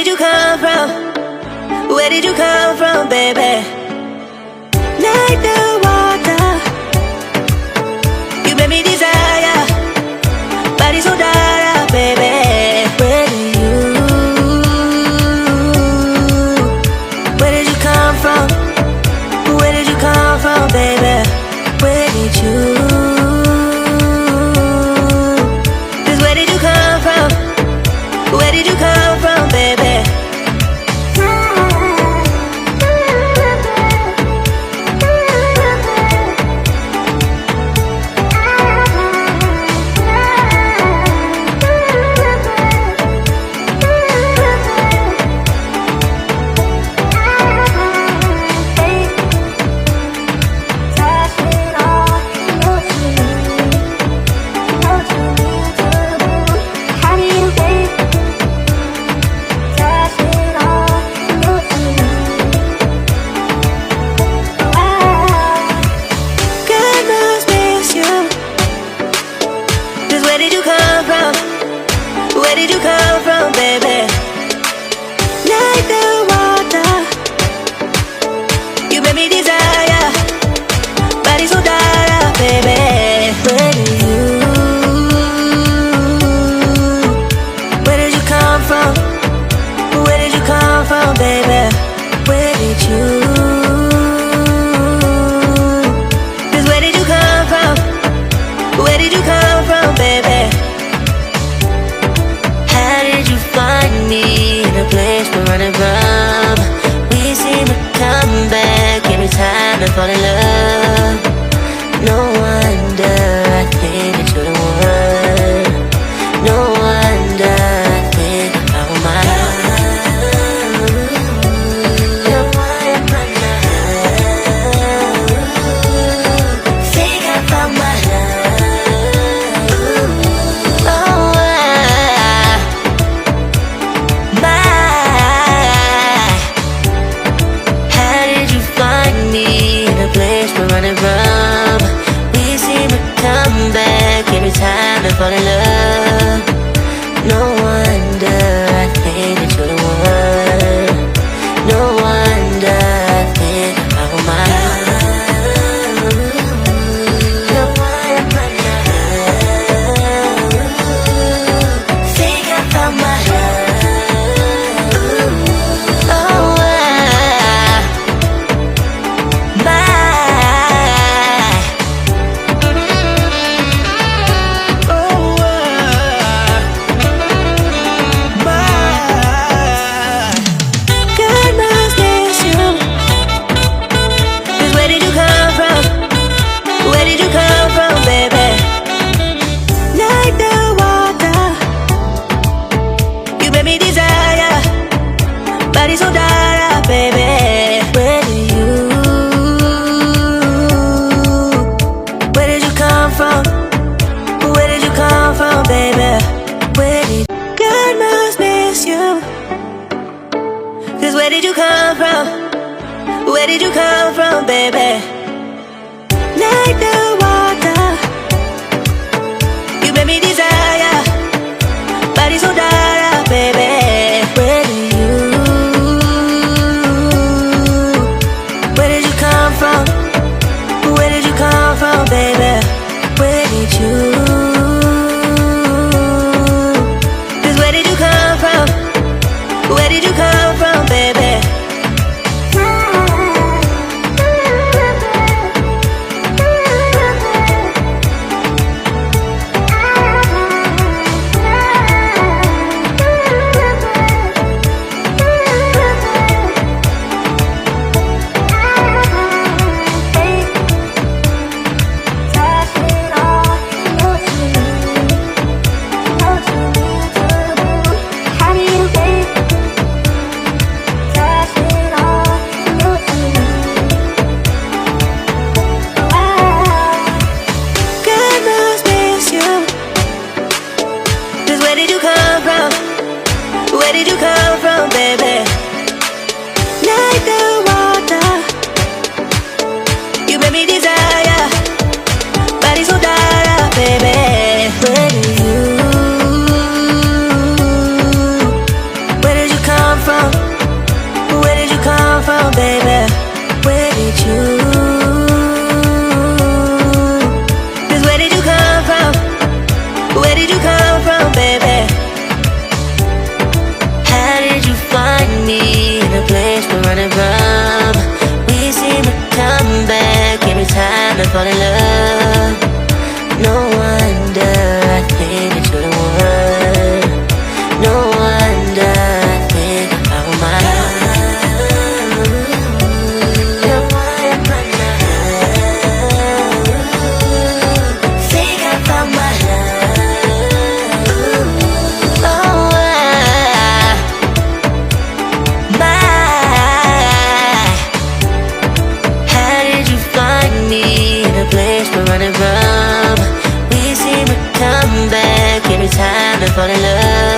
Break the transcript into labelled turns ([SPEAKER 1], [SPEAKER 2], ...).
[SPEAKER 1] did you come from? Where did you come from, baby? Like the water, you made me desire. Body so dark, baby. Where did you come from? Where did you come from, baby? Where did you? Just where did you come from? Where did you come from, baby? Where did you come from? Where did you come from, baby? Like the water, you made me desire. Body so dark, baby. Where did you come from? Where did you come from, baby? Where did you? Just where did you come from? Where did you come from, baby? How did you find me in a place we're running from? We seem to come back every time I fall in love. No wonder I think that you're the one. No wonder I think I found my love. You're one of my love. Think I found my love. Running from, we seem to come back every time I fall in love. No wonder I think that you're the one. No wonder I think I found my love. You're one of my love. Think I found my love. Body so dark, baby. Where did you come from? Where did you come from, baby? Where did God must miss you? 'Cause where did you come from? Where did you come from, baby? Like the water, you made me desire. Body so dark, baby. Where did you? Where did you come from? Where did you come from, baby? Where did you? Just where did you come from? Where did you come from, baby? Where did you come from, baby? Like the water, you made me desire. Body so dark, baby. Where did you? Where did you come did you come from, baby? How did you find me in a place we're running from? We seem to come back every time I fall in love. No wonder I think that you're the one. No wonder I think I found my love. You're one of my love. Think I found my love. Oh, how did you find me in a place we're running from? We seem to come back every time I fall in love.